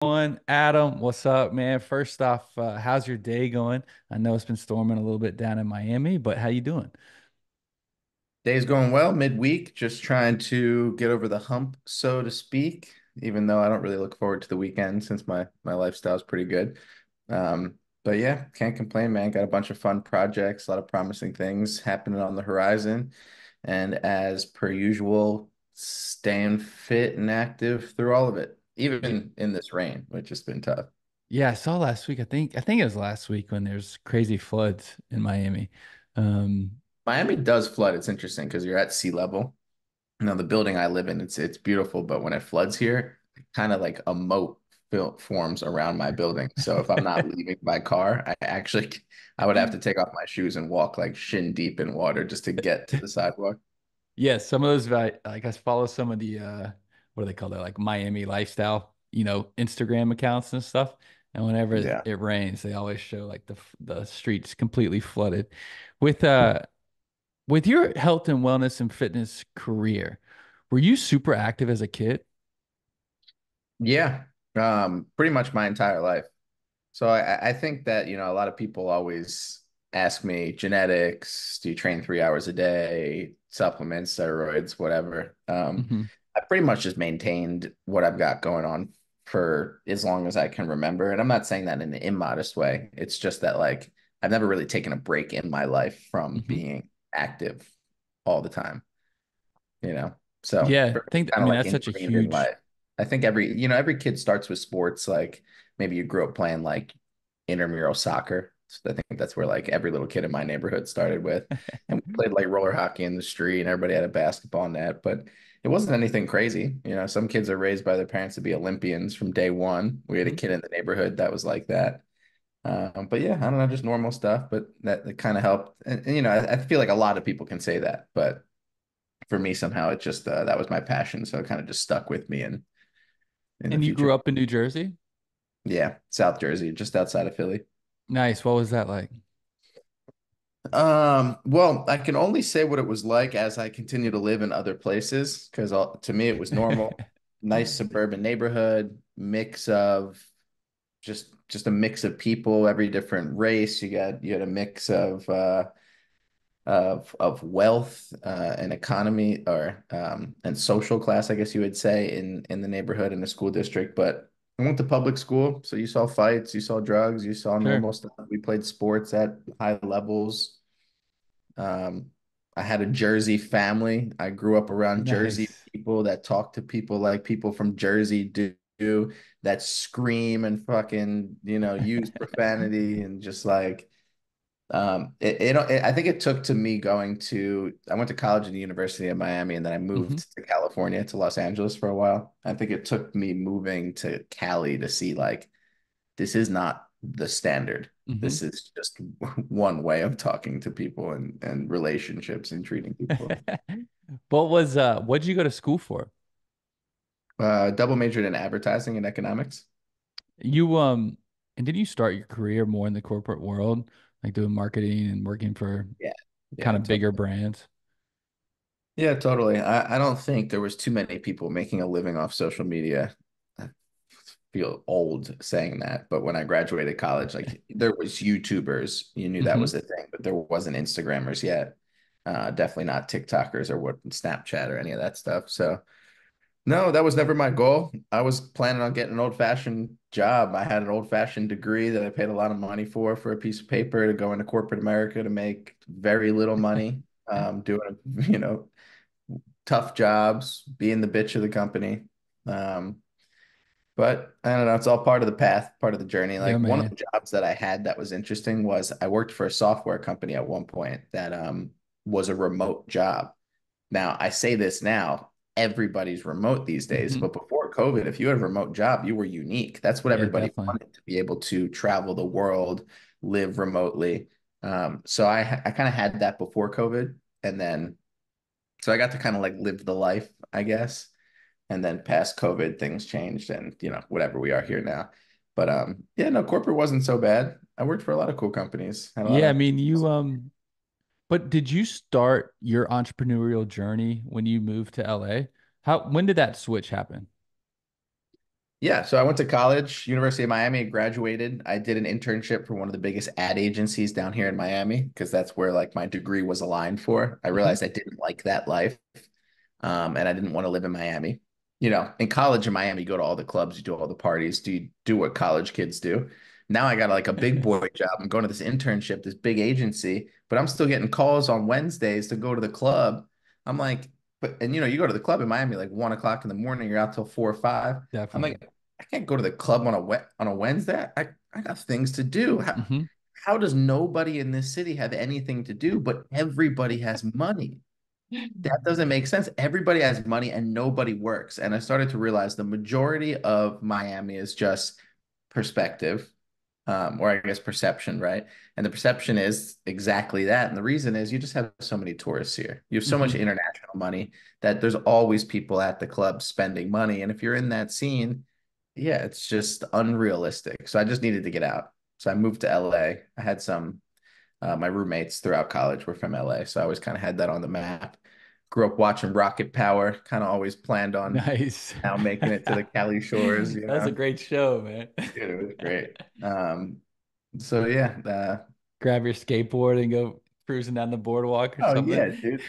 Adam, what's up, man? First off, how's your day going? I know it's been storming a little bit down in Miami, but how you doing? Day's going well, midweek, just trying to get over the hump, so to speak, even though I don't really look forward to the weekend since my lifestyle is pretty good. But yeah, can't complain, man. Got a bunch of fun projects, a lot of promising things happening on the horizon. And as per usual, staying fit and active through all of it, Y- even in this rain, which has been tough. Yeah, I saw last week. I think it was last week when there's crazy floods in Miami. Um, Miami does flood. It's interesting because you're at sea level. The building I live in, it's beautiful, but when it floods here, kind of like a moat forms around my building. So if I'm not leaving by car, I would have to take off my shoes and walk like shin deep in water just to get to the sidewalk. yeah, some of those like I follow some of the what do they call that? Like Miami lifestyle, Instagram accounts and stuff. And whenever Yeah. it rains, they always show like the streets completely flooded. With With your health and wellness and fitness career, were you super active as a kid? Yeah. Pretty much my entire life. So I think that, a lot of people always ask me genetics, do you train 3 hours a day, supplements, steroids, whatever. Hmm. I pretty much just maintained what I've got going on for as long as I can remember. And I'm not saying that in an immodest way. It's just that like I've never really taken a break in my life from Hmm. being active all the time, you know? So Yeah, for me, I kind of mean like that's such a ingrained in huge. life. I think every kid starts with sports. Like maybe you grew up playing like intramural soccer. So I think that's where like every little kid in my neighborhood started with. And we played like roller hockey in the street and everybody had a basketball net, but it wasn't anything crazy. Some kids are raised by their parents to be Olympians from day one. We had a Mhm. kid in the neighborhood that was like that. But yeah, I don't know, just normal stuff, but that kind of helped. And I feel like a lot of people can say that, but for me somehow it just that was my passion, so it kind of just stuck with me in the And you future. grew up in New Jersey? Yeah, South Jersey, just outside of Philly. Nice. What was that like? Well, I can only say what it was like as I continue to live in other places, because to me it was normal, nice suburban neighborhood, mix of just a mix of people, every different race. You had a mix of wealth and economy or and social class, I guess you would say, in the neighborhood in the school district. But I went to public school, so you saw fights, you saw drugs, you saw Sure. normal stuff. We played sports at high levels. Um, I had a Jersey family. I grew up around Jersey Nice. people that talk to people like people from Jersey do, that scream and fucking, use profanity and just like I think it took to me I went to college at the University of Miami and then I Hmm. moved to California to Los Angeles for a while. I think it took me moving to Cali to see like this is not the standard. Hmm. This is just one way of talking to people and relationships and treating people. What did you go to school for? Double majored in advertising and economics. You and did you start your career more in the corporate world, like doing marketing and working for Yeah. kind Yeah, of bigger totally. brands? Yeah, totally. I don't think there was too many people making a living off social media. I feel old saying that, but when I graduated college, like there was YouTubers, you knew that Hmm. was a thing, but there wasn't Instagrammers yet. Definitely not TikTokers or what Snapchat or any of that stuff. So no, that was never my goal. I was planning on getting an old-fashioned job. I had an old-fashioned degree that I paid a lot of money for a piece of paper to go into corporate America to make very little money, doing, tough jobs, being the bitch of the company. Um, but I don't know, it's all part of the path, part of the journey. Yeah, Like one of man. the jobs that I had that was interesting was I worked for a software company at one point that was a remote job. Now, I say this now, everybody's remote these days, Hmm. but before COVID, if you had a remote job, you were unique. That's what Yeah, everybody definitely. wanted, to be able to travel the world, live remotely. So I kind of had that before COVID, and then so I got to kind of like live the life, I guess. And then past COVID, things changed, and whatever, we are here now. But yeah, no, corporate wasn't so bad. I worked for a lot of cool companies. Had a lot Yeah, I of mean, but did you start your entrepreneurial journey when you moved to LA? When did that switch happen? Yeah, so I went to college, University of Miami, graduated. I did an internship for one of the biggest ad agencies down here in Miami because that's where like my degree was aligned for. I Hmm. realized I didn't like that life. And I didn't want to live in Miami. You know, in college in Miami, you go to all the clubs, you do all the parties, do you do what college kids do. Now I got like a big boy job. I'm going to this internship, this big agency, but I'm still getting calls on Wednesdays to go to the club. I'm like, but and you know, you go to the club in Miami like 1 o'clock in the morning, you're out till 4 or 5. I'm Definitely. like, I can't go to the club on a Wednesday. I got things to do. Hmm. How does nobody in this city have anything to do, but everybody has money? That doesn't make sense. Everybody has money and nobody works. And I started to realize the majority of Miami is just perspective, or I guess perception, right? And the perception is exactly that. And the reason is you just have so many tourists here. You have so much Hmm. international money that there's always people at the club spending money. And if you're in that scene, yeah, it's just unrealistic. So I just needed to get out. So I moved to LA. I had some my roommates throughout college were from LA, so I always kind of had that on the map. Grew up watching Rocket Power, kind of always planned on Nice. now making it to the Cali shores, you That's a know. great show, man. Dude, it was great. So yeah, Grab your skateboard and go cruising down the boardwalk or oh something. yeah, dude.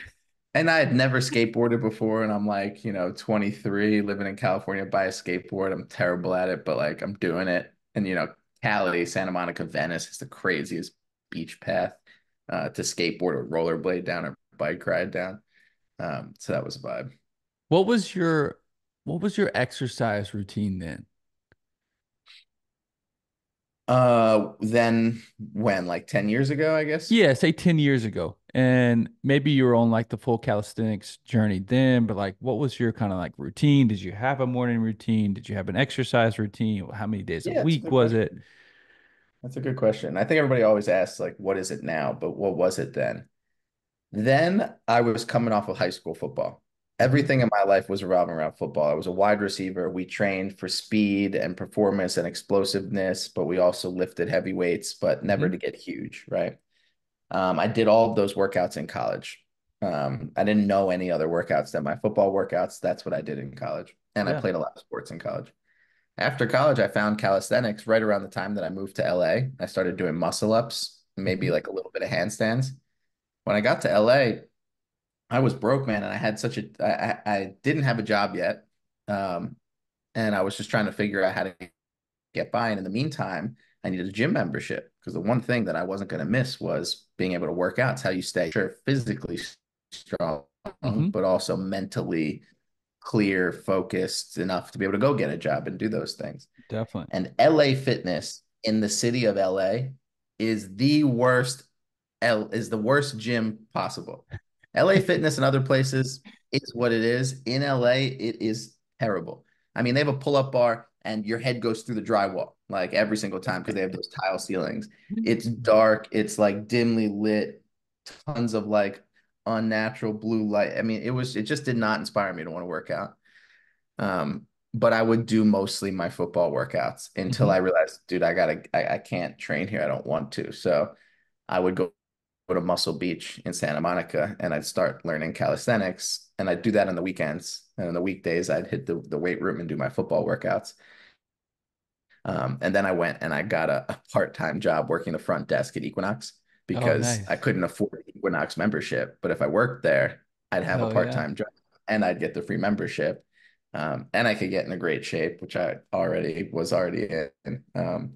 And I had never skateboarded before, and I'm like, 23, living in California by a skateboard. I'm terrible at it, but like I'm doing it. And Cali, Santa Monica, Venice is the craziest beach path to skateboard or rollerblade down or bike ride down. So that was a vibe. What was your what was your exercise routine then? Then when, like 10 years ago, I guess? Yeah, say 10 years ago. And maybe you were on like the full calisthenics journey then, but like what was your kind of like routine? Did you have a morning routine? Did you have an exercise routine? How many days a Yeah, it's a week good was it? question. That's a good question. I think everybody always asks, like, what is it now? But what was it then? Then I was coming off of high school football. Hmm. Everything in my life was revolving around football. I was a wide receiver. We trained for speed and performance and explosiveness, but we also lifted heavy weights, but never Hmm. to get huge, right? I did all of those workouts in college. I didn't know any other workouts than my football workouts. That's what I did in college. And I Yeah. played a lot of sports in college. After college, I found calisthenics right around the time that I moved to LA. I started doing muscle ups, maybe Hmm. like a little bit of handstands. When I got to LA, I was broke, man, and I had I didn't have a job yet. Um, and I was just trying to figure out how to get by. And in the meantime, I needed a gym membership because the one thing that I wasn't going to miss was being able to work out. It's how you stay sure physically strong, Hmm. but also mentally clear, focused enough to be able to go get a job and do those things. Definitely. And LA Fitness in the city of LA is the worst is the worst gym possible. LA Fitness and other places is what it is. In LA, it is terrible. I mean, they have a pull-up bar and your head goes through the drywall like every single time because they have those tile ceilings. It's dark, it's like dimly lit, tons of like unnatural blue light. I mean, it just did not inspire me to want to work out. But I would do mostly my football workouts until Hmm. I realized, dude, I can't train here. I don't want to. So I would go to Muscle Beach in Santa Monica and I'd start learning calisthenics. And I'd do that on the weekends. And on the weekdays, I'd hit the weight room and do my football workouts. And then I went and I got a part-time job working the front desk at Equinox Oh, because I nice. couldn't afford the Equinox membership. But if I worked there, I'd have a Hell yeah. part-time job and I'd get the free membership. And I could get in a great shape, which I already in.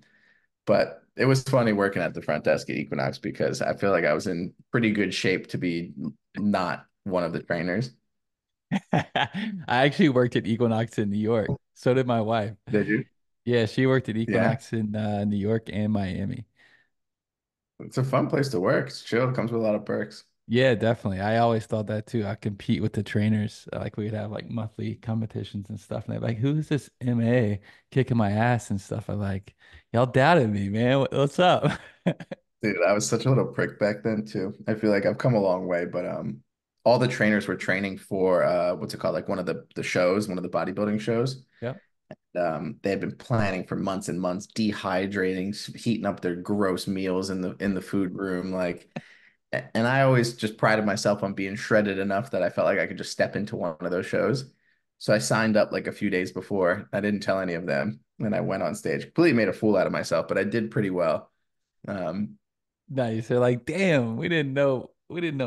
But it was funny working at the front desk at Equinox because I feel like I was in pretty good shape to be not one of the trainers. I actually worked at Equinox in New York. So did my wife. Did you? Yeah, she worked at Yeah. Equinox in New York and Miami. It's a fun place to work. It's chill. It comes with a lot of perks. Yeah, definitely. I always thought that too. I compete with the trainers. Like we'd have like monthly competitions and stuff. And they're like, who's this MA kicking my ass and stuff? I'm like, y'all doubted me, man. What's up? Dude, I was such a little prick back then too. I feel like I've come a long way, but all the trainers were training for what's it called? Like one of the shows, one of the bodybuilding shows. Yep. They had been planning for months and months, dehydrating, heating up their gross meals in the food room, like. And I always just prided myself on being shredded enough that I felt like I could just step into one of those shows. So I signed up like a few days before. I didn't tell any of them. And I went on stage. Completely made a fool out of myself, but I did pretty well. Um, Nice. They're like, damn, we didn't know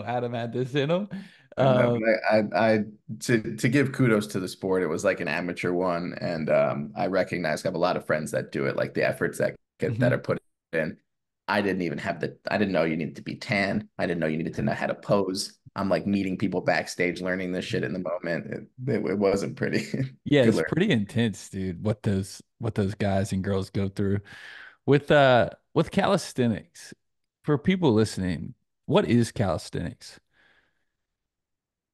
Adam had this in him. and Um, I to give kudos to the sport, it was like an amateur one, and I recognize I have a lot of friends that do it, like the efforts that mhm. are put in. I didn't know you needed to be tan. I didn't know you needed to know how to pose. I'm like meeting people backstage, learning this shit in the moment. It wasn't pretty Yeah, good it's learning. pretty intense, dude, what those guys and girls go through. With calisthenics, for people listening, what is calisthenics?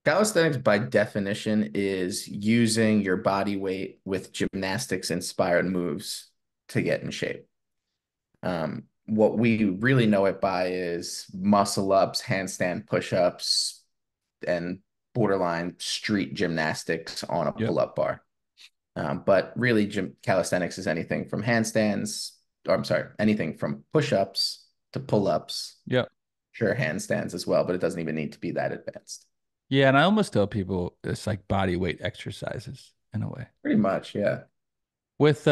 Calisthenics, by definition, is using your body weight with gymnastics inspired moves to get in shape. What we really know it by is muscle ups, handstand push ups, and borderline street gymnastics on a Yep. pull up bar. But really, calisthenics is anything from handstands, or I'm sorry, anything from push ups to pull ups, Yep. sure, handstands as well, but it doesn't even need to be that advanced. Yeah, and I almost tell people it's like body weight exercises in a way. Pretty much, yeah. With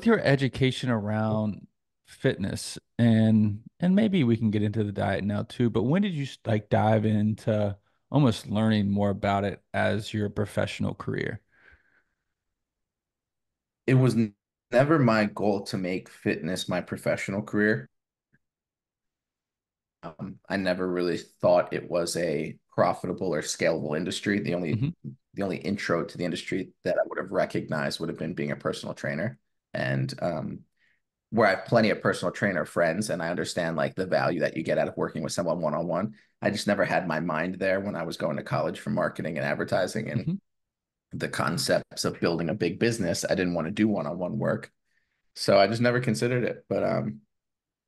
your education around fitness and maybe we can get into the diet now too, but when did you like dive into almost learning more about it as your professional career? It was never my goal to make fitness my professional career. I never really thought it was a profitable or scalable industry. Hmm. The only intro to the industry that I would have recognized would have been being a personal trainer. And where I have plenty of personal trainer friends and I understand like the value that you get out of working with someone one on one. I just never had my mind there when I was going to college for marketing and advertising and Hmm. the concepts of building a big business. I didn't want to do one on one work. So I just never considered it. But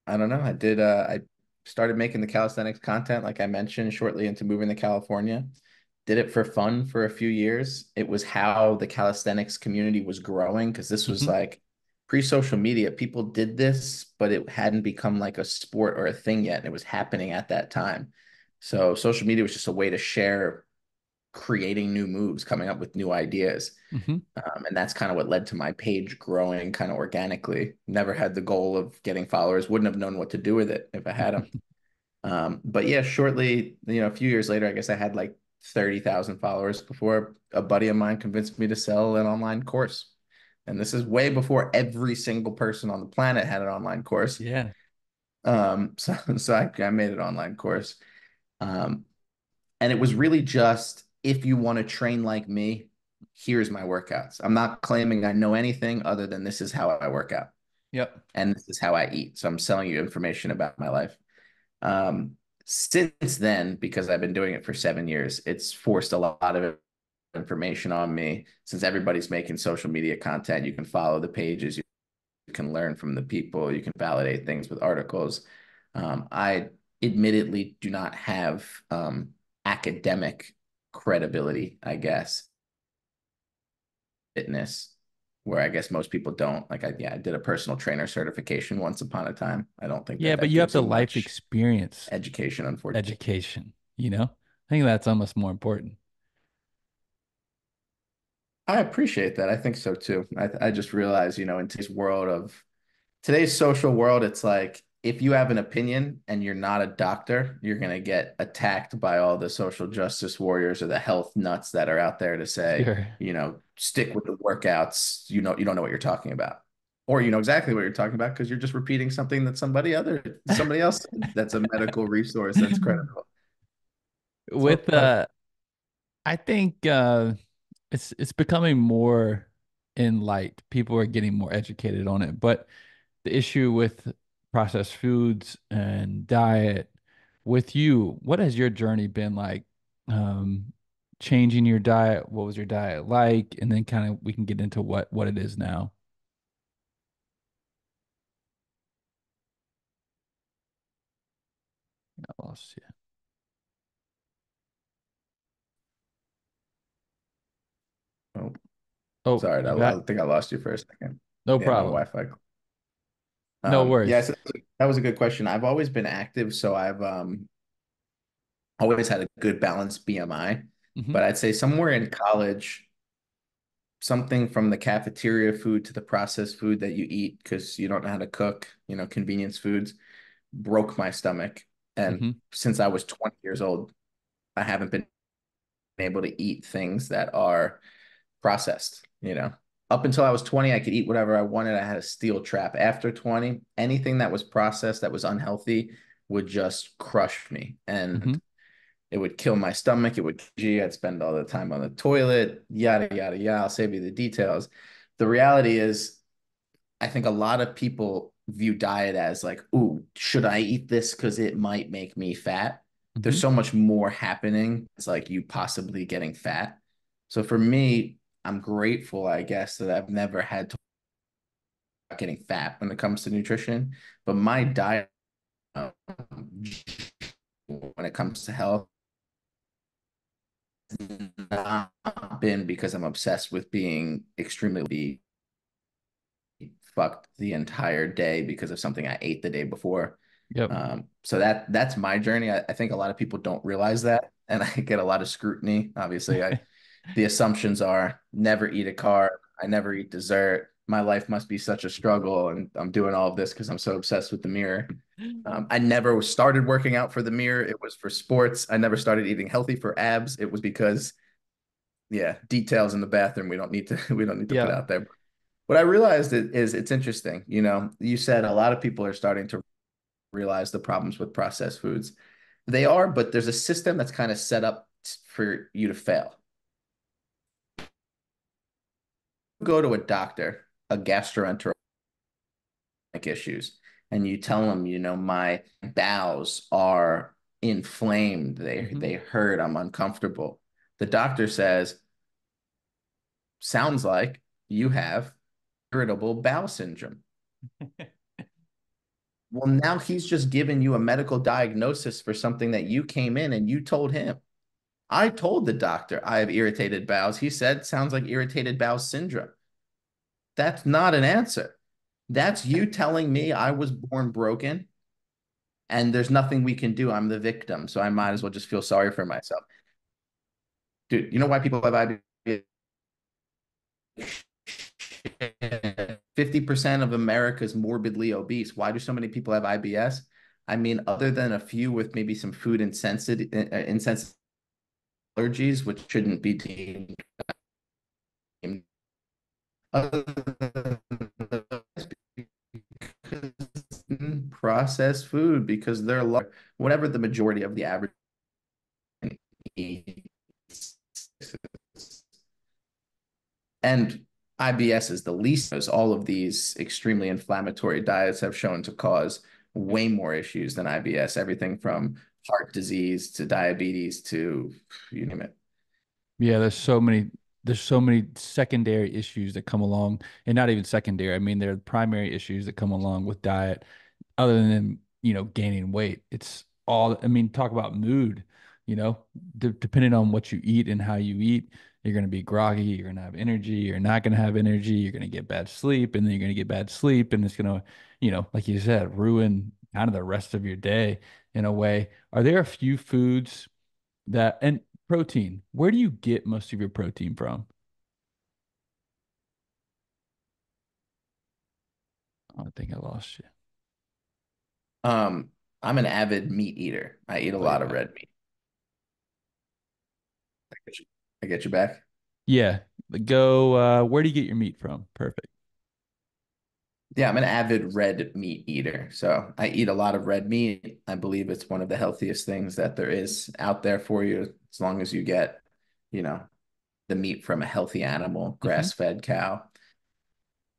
I don't know. I started making the calisthenics content, like I mentioned, shortly into moving to California. Did it for fun for a few years. It was how the calisthenics community was growing because this was Hmm. like pre-social media. People did this, but it hadn't become like a sport or a thing yet. And it was happening at that time. So social media was just a way to share creating new moves, coming up with new ideas. Hmm. And that's kind of what led to my page growing kind of organically. Never had the goal of getting followers, wouldn't have known what to do with it if I had them. But yeah, shortly, a few years later, I guess I had like 30,000 followers before a buddy of mine convinced me to sell an online course. And this is way before every single person on the planet had an online course. Yeah. So I made an online course. Um, and it was really just if you want to train like me, here's my workouts. I'm not claiming I know anything other than this is how I work out Yep. and this is how I eat. So I'm selling you information about my life. Since then, because I've been doing it for 7 years, it's forced a lot of information on me. Since everybody's making social media content, you can follow the pages, you can learn from the people, you can validate things with articles. I admittedly do not have academic credibility, I guess, fitness, where I guess most people don't. I did a personal trainer certification once upon a time. I don't think Yeah, that but that you have gives the you life much experience education, unfortunately. education, you know? I think that's almost more important. I appreciate that. I think so too. I just realized, in today's social world, it's like if you have an opinion and you're not a doctor, you're going to get attacked by all the social justice warriors or the health nuts that are out there to say, Sure. stick with the workouts. You don't know what you're talking about. Or you know exactly what you're talking about because you're just repeating something that somebody else said that's a medical resource that's credible. So With I think it's becoming more in light. People are getting more educated on it, but the issue with processed foods and diet, with you, what has your journey been like? Um, Changing your diet, what was your diet like? And then kind of we can get into what it is now. I lost you. oh, Oh, sorry, you I back? think I lost you for a second. No Yeah, my problem. Wi-Fi. No Yeah, worries. so that was a good question. I've always been active, so I've always had a good balanced BMI. Hmm. But I'd say somewhere in college, something from the cafeteria food to the processed food that you eat because you don't know how to cook, convenience foods, broke my stomach. And Hmm. since I was 20 years old, I haven't been able to eat things that are processed. Up until I was 20, I could eat whatever I wanted. I had a steel trap. After 20, anything that was processed that was unhealthy would just crush me. Hmm. And it would kill my stomach. I'd spend all the time on the toilet, yada, yada, yada. I'll save you the details. The reality is, I think a lot of people view diet as like, ooh, should I eat this because it might make me fat? There's Hmm. so much more happening. It's like you possibly getting fat. So for me, I'm grateful, I guess, that I've never had to getting fat when it comes to nutrition. But my diet, um, when it comes to health, not been because I'm obsessed with being extremely fucked the entire day because of something I ate the day before. Yep. So that's my journey. I think a lot of people don't realize that, and I get a lot of scrutiny. Obviously, the assumptions are never eat a carb, I never eat dessert. My life must be such a struggle, and I'm doing all of this because I'm so obsessed with the mirror. I never started working out for the mirror. It was for sports. I never started eating healthy for abs. It was because, yeah, details in the bathroom we don't need to put Yeah. out there. What I realized is it's interesting. You said a lot of people are starting to realize the problems with processed foods. They are, but there's a system that's kind of set up for you to fail. Go to a doctor, a gastroenterological issues, and you tell them, my bowels are inflamed. They Hmm. they hurt. I'm uncomfortable. The doctor says, sounds like you have irritable bowel syndrome. Well, now he's just given you a medical diagnosis for something that you came in and you told him. I told the doctor I have irritated bowels. He said, sounds like irritated bowel syndrome. That's not an answer. That's you telling me I was born broken and there's nothing we can do. I'm the victim. So I might as well just feel sorry for myself. Dude, you know why people have IBS? 50% of America is morbidly obese. Why do so many people have IBS? I mean, other than a few with maybe some food insensitive allergies, which shouldn't be deemed processed food because they're whatever the majority of the average eats. And IBS is the least, as all of these extremely inflammatory diets have shown to cause way more issues than IBS, everything from heart disease to diabetes to you name it. Yeah, there's so many secondary issues that come along, and not even secondary. I mean, there are primary issues that come along with diet other than, gaining weight. It's all, I mean, talk about mood, depending on what you eat and how you eat, you're going to be groggy, you're going to have energy, you're not going to have energy, you're going to get bad sleep, and then you're going to get bad sleep, and it's going to, like you said, ruin kind of the rest of your day in a way. Are there a few foods and protein, where do you get most of your protein from? Oh, I think I lost you. Um, I'm an avid meat eater. I eat a Oh, lot of yeah. red meat. I get you back. Yeah. Where do you get your meat from? Perfect. Yeah, I'm an avid red meat eater. So I eat a lot of red meat. I believe it's one of the healthiest things that there is out there for you, as long as you get, you know, the meat from a healthy animal, Hmm. grass-fed cow.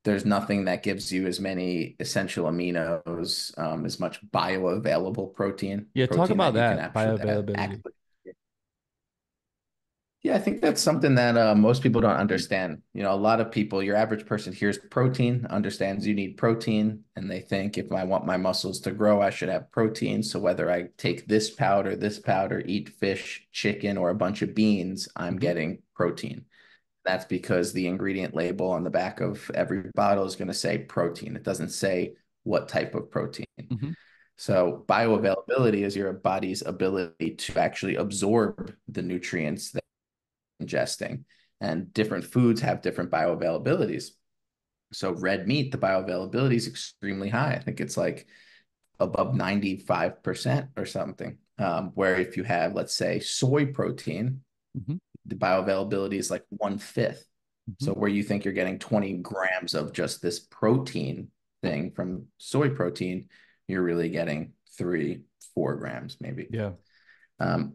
There's nothing that gives you as many essential aminos, as much bioavailable Yeah, talk protein about that you can that, actually bioavailability. actually. Yeah, I think that's something that most people don't understand. A lot of people, your average person hears protein, understands you need protein, and they think if I want my muscles to grow, I should have protein. So whether I take this powder, eat fish, chicken, or a bunch of beans, I'm Hmm. getting protein. That's because the ingredient label on the back of every bottle is going to say protein. It doesn't say what type of protein. Hmm. So bioavailability is your body's ability to actually absorb the nutrients that you're ingesting. and different foods have different bioavailabilities. So red meat, the bioavailability is extremely high. I think it's like above 95% or something. Where if you have, let's say, soy protein, Hmm. the bioavailability is like 1/5. Hmm. So where you think you're getting 20 grams of just this protein thing from soy protein, you're really getting 3, 4 grams maybe. Yeah.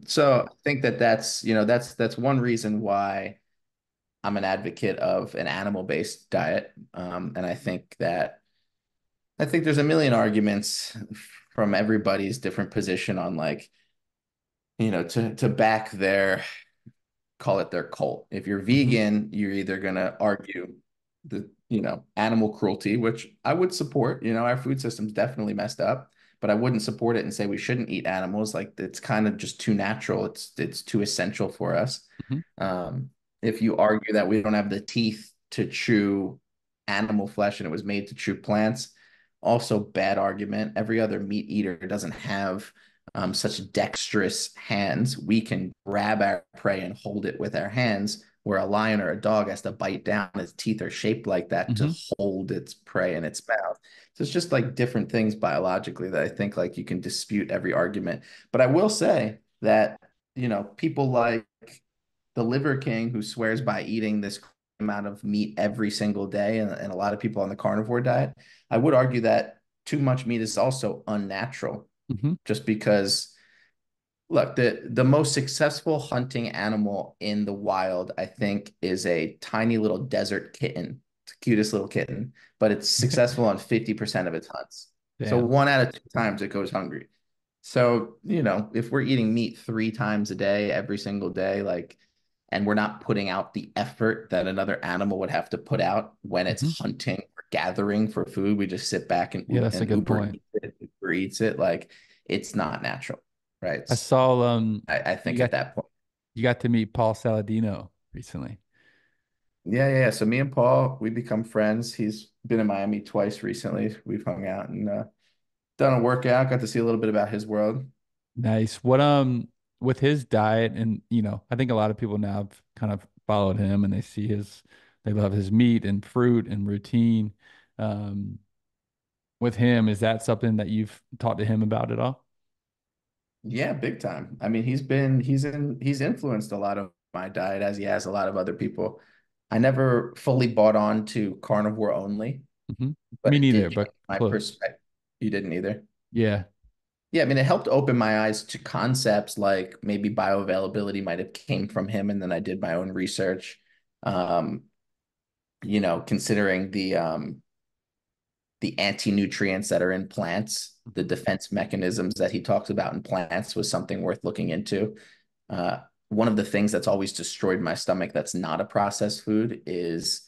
So I think that that's one reason why I'm an advocate of an animal-based diet. And I think there's a million arguments from everybody's different position on like, to back their call it their cult. If you're Hmm. vegan, you're either gonna argue animal cruelty, which I would support. Our food system's definitely messed up, but I wouldn't support it and say we shouldn't eat animals. Like it's kind of just too natural. It's too essential for us. Hmm. Um, if you argue that we don't have the teeth to chew animal flesh and it was made to chew plants, also bad argument. Every other meat eater doesn't have such dexterous hands. We can grab our prey and hold it with our hands, where a lion or a dog has to bite down. Its teeth are shaped like that to Hmm. hold its prey in its mouth. So it's just like different things biologically that I think like you can dispute every argument. But I will say that, people like the Liver King who swears by eating this amount of meat every single day, and a lot of people on the carnivore diet, I would argue that too much meat is also unnatural Hmm. just because look, the most successful hunting animal in the wild, I think, is a tiny little desert kitten. It's the cutest little kitten, but it's successful on 50% of its hunts. So Damn. 1 out of 2 times it goes hungry. So, if we're eating meat 3 times a day, every single day, like, and we're not putting out the effort that another animal would have to put out when it's Hmm. hunting or gathering for food, we just sit back Yeah, that's a and good Uber point. eats it, Uber eats it. Like, it's not natural, right? I saw I you think got at that point. you got to meet Paul Saladino recently. Yeah, yeah, yeah. So me and Paul, we become friends. He's been in Miami twice recently. We've hung out and done a workout. Got to see a little bit about his world. Nice. What with his diet and I think a lot of people now have kind of followed him and they love his meat and fruit and routine. Um with him, is that something that you've talked to him about at all? Yeah, big time. I mean, he's influenced a lot of my diet as he has a lot of other people. I never fully bought on to carnivore only, Hmm. but Me it neither, did but change my close. perspective. You didn't either. Yeah. Yeah, I mean, it helped open my eyes to concepts like maybe bioavailability might have came from him, and then I did my own research. Um, considering the anti-nutrients that are in plants, the Mhm. defense mechanisms that he talks about in plants was something worth looking into. One of the things that's always destroyed my stomach that's not a processed food is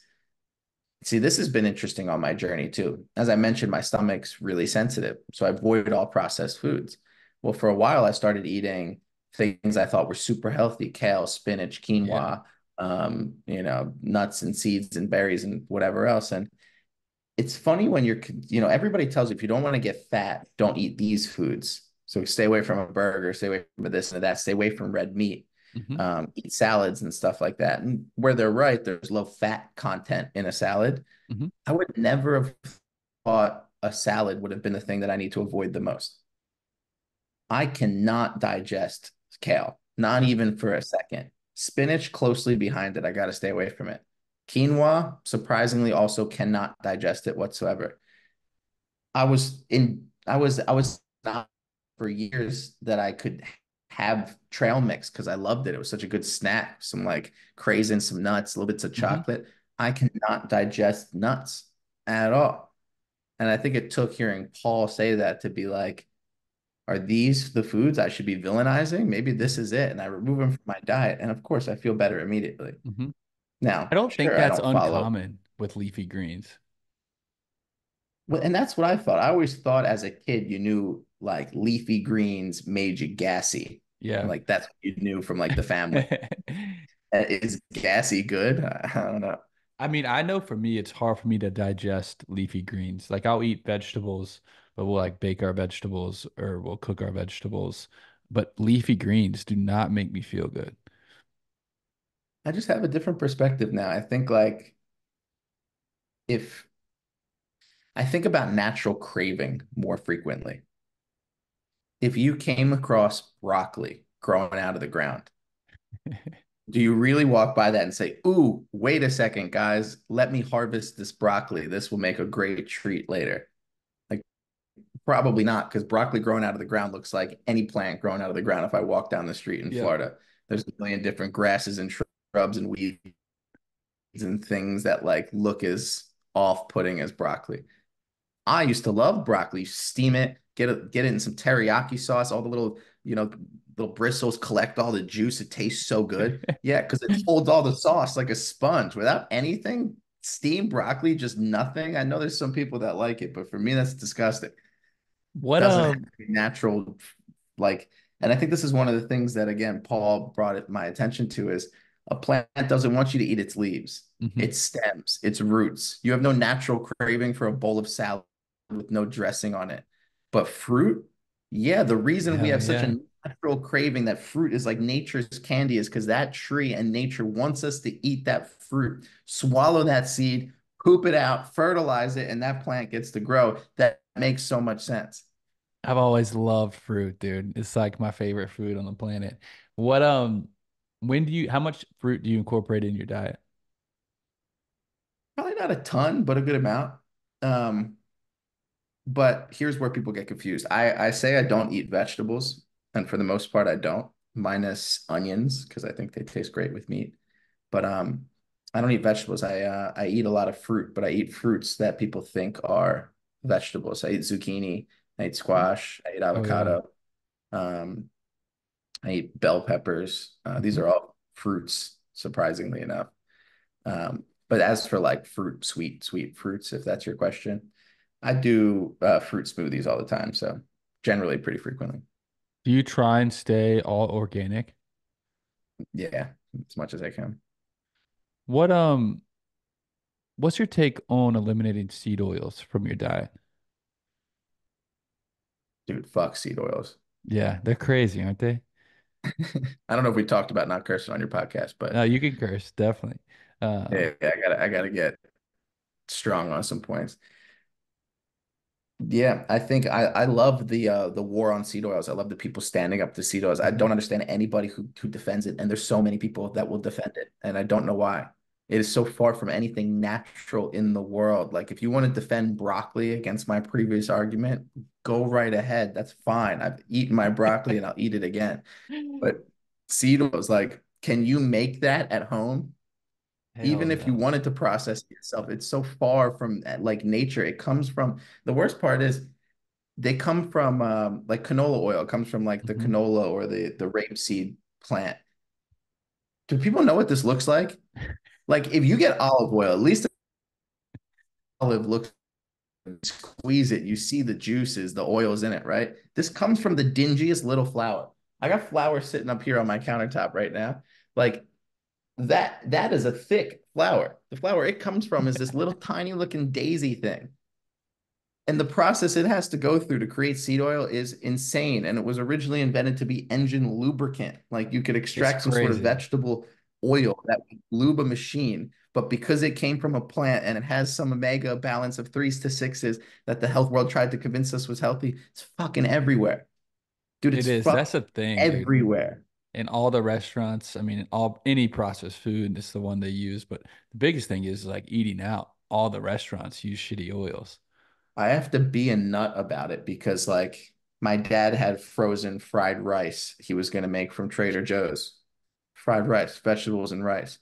see, this has been interesting on my journey too. As I mentioned, my stomach's really sensitive, so I avoid all processed foods. Well, for a while, I started eating things I thought were super healthy: kale, spinach, Yeah. quinoa, nuts and seeds and berries and whatever else. And it's funny when everybody tells you if you don't want to get fat, don't eat these foods. So stay away from a burger, stay away from this and that, stay away from red meat, Hmm. eat salads and stuff like that. And where they're right, there's low fat content in a salad. Hmm. I would never have thought a salad would have been the thing that I need to avoid the most. I cannot digest kale, not Yeah. even for a second. Spinach closely behind it. I got to stay away from it. Quinoa, surprisingly, also cannot digest it whatsoever. I was not for years that I could have trail mix because I loved it. It was such a good snack. Some like craisins, some nuts, little bits of Hmm. chocolate. I cannot digest nuts at all. And I think it took hearing Paul say that to be like, are these the foods I should be villainizing? Maybe this is it. And I remove them from my diet. And of course, I feel better immediately. Hmm. I Now, don't think sure, I that's don't follow. uncommon with leafy greens. Well, and that's what I thought. I always thought as a kid, you knew like leafy greens made you gassy. Yeah. Like that's what you knew from like the family. Is gassy good? I don't know. I mean, I know for me, it's hard for me to digest leafy greens. Like I'll eat vegetables, but we'll like bake our vegetables or we'll cook our vegetables. But leafy greens do not make me feel good. I just have a different perspective now. I think like if I think about natural craving more frequently. If you came across broccoli growing out of the ground, do you really walk by that and say, "Ooh, wait a second, guys, let me harvest this broccoli. This will make a great treat later." Like, probably not, because broccoli growing out of the ground looks like any plant growing out of the ground if I walk down the street in Yep. Florida. There's a million different grasses and shrubs and weeds and things that like look as off-putting as broccoli. I used to love broccoli. Steam it, get it in some teriyaki sauce, all the little, little bristles collect all the juice. It tastes so good. Yeah, because it holds all the sauce like a sponge without anything. Steamed broccoli, just nothing. I know there's some people that like it, but for me, that's disgusting. What Doesn't have to be natural, like, and I think this is one of the things that again Paul brought it my attention to is a plant doesn't want you to eat its leaves, Mhm. its stems, its roots. You have no natural craving for a bowl of salad with no dressing on it. But fruit, yeah, the reason we Hell have such yeah. a natural craving that fruit is like nature's candy is because that tree and nature wants us to eat that fruit, swallow that seed, poop it out, fertilize it, and that plant gets to grow. That makes so much sense. I've always loved fruit, dude. It's like my favorite food on the planet. What when do you how much fruit do you incorporate in your diet? Probably not a ton, but a good amount. Um, but here's where people get confused. I say I don't eat vegetables, and for the most part, I don't, minus onions, because I think they taste great with meat. But I don't eat vegetables. I eat a lot of fruit, but I eat fruits that people think are vegetables. I eat zucchini, I eat squash, I eat Oh yeah. avocado, um, I eat bell peppers. These Mhm. are all fruits, surprisingly enough. But as for like fruit, sweet fruits, if that's your question, I do fruit smoothies all the time. So generally pretty frequently. Do you try and stay all organic? Yeah, as much as I can. What what's your take on eliminating seed oils from your diet? Dude, fuck seed oils. Yeah, they're crazy, aren't they? I don't know if we talked about not cursing on your podcast, No, but you can curse, definitely. yeah, I gotta get strong on some points. Yeah, I think I love the war on seed oils. I love the people standing up to seed oils. I Mhm. don't understand anybody who defends it, and there's so many people that will defend it, and I don't know why. It is so far from anything natural in the world. Like if you want to defend broccoli against my previous argument, go right ahead. That's fine. I've eaten my broccoli and I'll eat it again. But seed oils, like, can you make that at home? Hell Even if you no. wanted to process it yourself, it's so far from like nature. It comes from the worst part is they come from like canola oil. It comes from like the Mhm. canola or the rapeseed plant. Do people know what this looks like? Like if you get olive oil, at least olive looks squeeze it, you see the juices, the oils in it, right? This comes from the dingiest little flower. I got flour sitting up here on my countertop right now. Like that is a thick flower. The flower it comes from is this little tiny looking daisy thing. And the process it has to go through to create seed oil is insane. And it was originally invented to be engine lubricant. Like you could It's extract some sort of crazy. vegetable oil that would lube a machine. But because it came from a plant and it has some omega balance of threes to sixes that the health world tried to convince us was healthy, it's fucking everywhere. Dude, It it's is. That's fucking the thing, dude. everywhere. In all the restaurants, I mean, all any processed food, it's the one they use. But the biggest thing is like eating out. All the restaurants use shitty oils. I have to be a nut about it because like my dad had frozen fried rice he was going to make from Trader Joe's. Fried rice, vegetables and rice.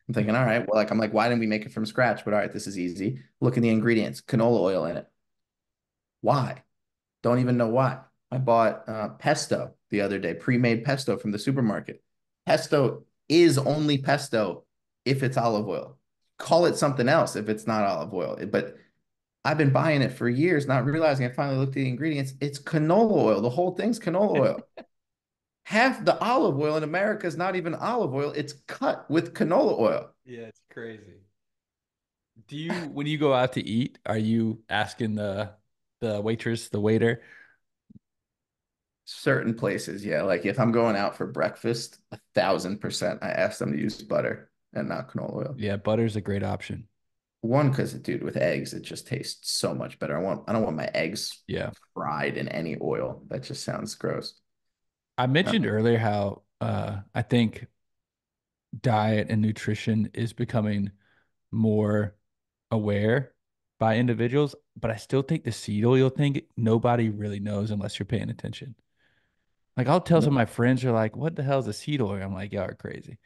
I'm thinking, all right, well, like I'm like, why didn't we make it from scratch? But all right, this is easy. Look at the ingredients, canola oil in it. Why? Don't even know why. I bought pesto the other day, pre-made pesto from the supermarket. Pesto is only pesto if it's olive oil. Call it something else if it's not olive oil. But I've been buying it for years, not realizing I finally looked at the ingredients. It's canola oil. The whole thing's canola oil. Half the olive oil in America is not even olive oil. It's cut with canola oil. Yeah, it's crazy. Do you, when you go out to eat, are you asking the waitress, the waiter, Certain places, yeah. Like if I'm going out for breakfast, 1,000%, I ask them to use butter and not canola oil. Yeah, butter's a great option. One, because dude, with eggs, it just tastes so much better. I don't want my eggs Yeah. fried in any oil. That just sounds gross. I mentioned Uh, earlier how I think diet and nutrition is becoming more aware by individuals, but I still think the seed oil thing, nobody really knows unless you're paying attention. Like I'll tell some of no, my friends are like, what the hell is a seed oil? I'm like, y'all are crazy.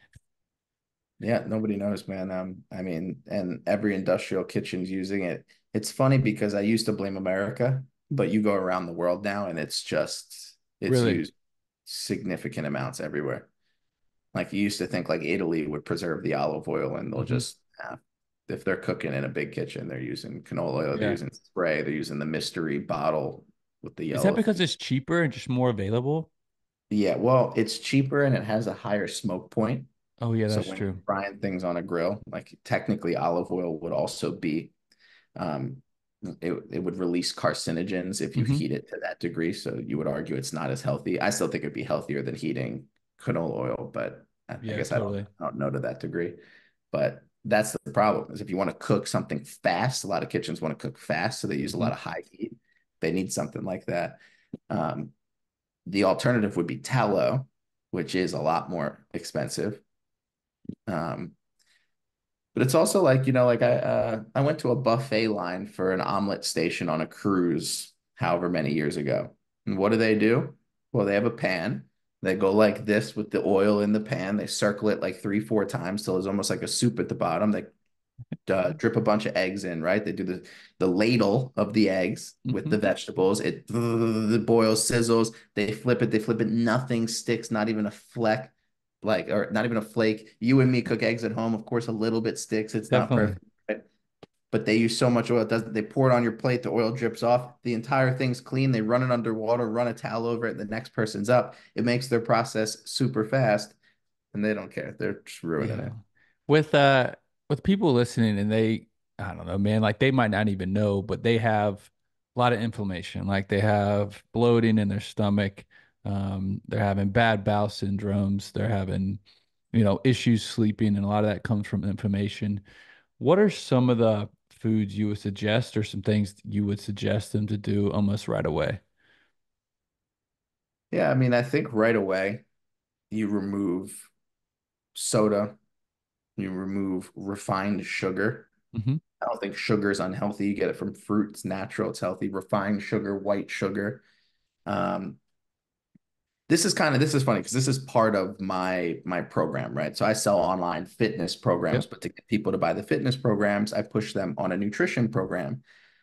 yeah, nobody knows, man. I mean, and every industrial kitchen's using it. It's funny because I used to blame America, but you go around the world now and it's Really? used significant amounts everywhere. Like you used to think like Italy would preserve the olive oil and they'll Hmm. just if they're cooking in a big kitchen, they're using canola oil, they're Yeah. using spray, they're using the mystery bottle with the Is that yellow because thing. it's cheaper and just more available? Yeah, well, it's cheaper and it has a higher smoke point. Oh yeah, So that's when you're true. frying things on a grill, like technically olive oil would also be um it would release carcinogens if you Hmm. heat it to that degree. So you would argue it's not as healthy. I still think it'd be healthier than heating canola oil, but I Yeah, guess totally. I don't know to that degree. But that's the problem is if you want to cook something fast, a lot of kitchens want to cook fast, so they use a lot Hmm. of high heat. They need something like that. Um, the alternative would be tallow, which is a lot more expensive. Um, but it's also like, like I went to a buffet line for an omelet station on a cruise however many years ago. And what do? Well, they have a pan. They go like this with the oil in the pan. They circle it like three, four times till it's almost like a soup at the bottom. They drip a bunch of eggs in, right? They do the ladle of the eggs with Hmm. the vegetables. It boils, sizzles. They flip it. They flip it. Nothing sticks. Not even a fleck, like or not even a flake. You and me cook eggs at home. Of course, a little bit sticks. It's not Definitely. perfect, right? But they use so much oil. It doesn't. They pour it on your plate. The oil drips off. The entire thing's clean. They run it under water. Run a towel over it. The next person's up. It makes their process super fast, and they don't care. They're just ruining Yeah. it. With uh with people listening and they I don't know, man, like they might not even know, but they have a lot of inflammation. Like they have bloating in their stomach. They're having bad bowel syndromes. They're having, issues sleeping, and a lot of that comes from inflammation. What are some of the foods you would suggest or some things you would suggest them to do almost right away? Yeah, I mean, I think right away you remove soda, you remove refined sugar. Hmm. I don't think sugar is unhealthy. You get it from fruit, it's natural, it's healthy. Refined sugar, white sugar. Um, this is funny because this is part of my program, right? So I sell online fitness programs, Yep. but to get people to buy the fitness programs, I push them on a nutrition program.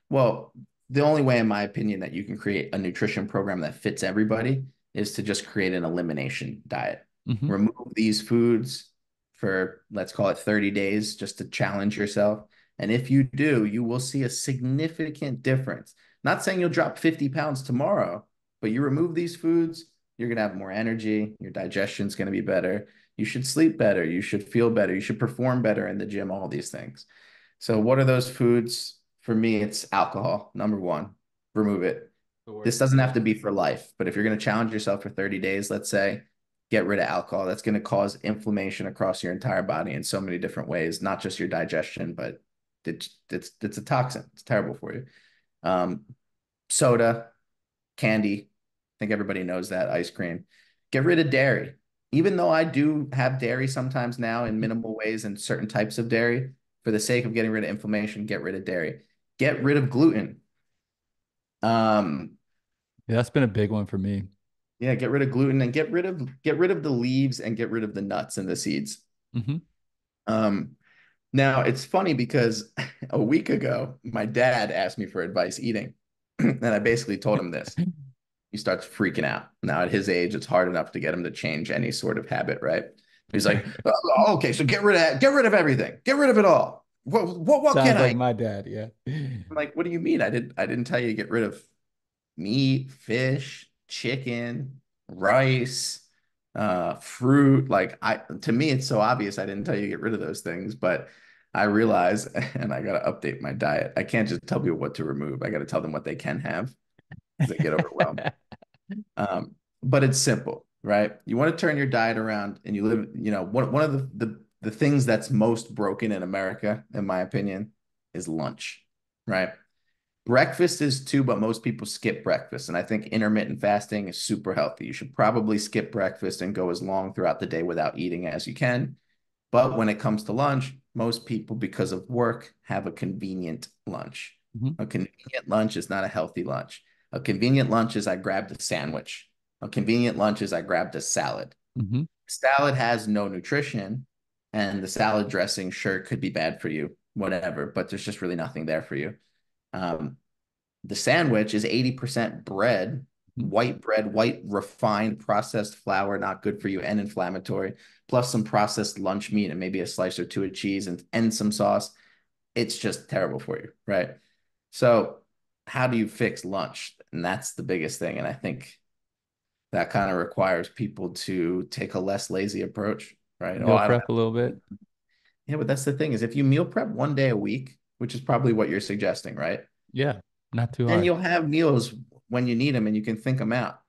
Well, the only way, in my opinion, that you can create a nutrition program that fits everybody is to just create an elimination diet. Hmm. Remove these foods for, let's call it 30 days, just to challenge yourself. And if you do, you will see a significant difference. Not saying you'll drop 50 pounds tomorrow, but you remove these foods, you're going to have more energy. Your digestion's going to be better. You should sleep better. You should feel better. You should perform better in the gym, all these things. So, what are those foods? For me, it's alcohol. Number one, remove it. The This worst. doesn't have Yeah. to be for life, but if you're going to challenge yourself for 30 days, let's say, get rid of alcohol. That's going to cause inflammation across your entire body in so many different ways, not just your digestion, but it's a toxin. It's terrible for you. Um, Soda, candy. I think everybody knows that ice cream. Get rid of dairy. Even though I do have dairy sometimes now in Mhm. minimal ways and certain types of dairy, for the sake of getting rid of inflammation, get rid of dairy. Get rid of gluten. Um, Yeah, that's been a big one for me. yeah, get rid of gluten and get rid of the leaves and get rid of the nuts and the seeds. Hmm. Um, Now it's funny because a week ago, my dad asked me for advice eating, and I basically told him this. He starts freaking out. Now at his age, it's hard enough to get him to change any sort of habit, right? He's like, "Oh, okay, so get rid of everything, get rid of it all. What can Sounds like I?" my dad. Yeah. I'm like, "What do you mean? I didn't tell you to get rid of meat, fish, chicken, rice, fruit. Like to me, it's so obvious I didn't tell you to get rid of those things, but I realize, and I got to update my diet. I can't just tell people what to remove. I got to tell them what they can have because they get overwhelmed. but it's simple, right? You want to turn your diet around and you live, one of the things that's most broken in America, in my opinion, is lunch, right? Breakfast is too, but most people skip breakfast. And I think intermittent fasting is super healthy. You should probably skip breakfast and go as long throughout the day without eating as you can. But when it comes to lunch, most people, because of work, have a convenient lunch. Hmm. A convenient lunch is not a healthy lunch. A convenient lunch is I grabbed a sandwich. A convenient lunch is I grabbed a salad. Hmm. Salad has no nutrition, and the salad dressing sure could be bad for you, whatever, but there's just really nothing there for you. Um, the sandwich is 80% bread, white refined processed flour, not good for you and inflammatory, plus some processed lunch meat and maybe a slice or two of cheese and some sauce. It's just terrible for you, right? So, how do you fix lunch? And that's the biggest thing. And I think that kind of requires people to take a less lazy approach, right? Oh, Meal I don't prep a little have. bit. Yeah, but that's the thing is if you meal prep one day a week, which is probably what you're suggesting, right? Yeah, not too Then hard. you'll have meals when you need them and you can think them out.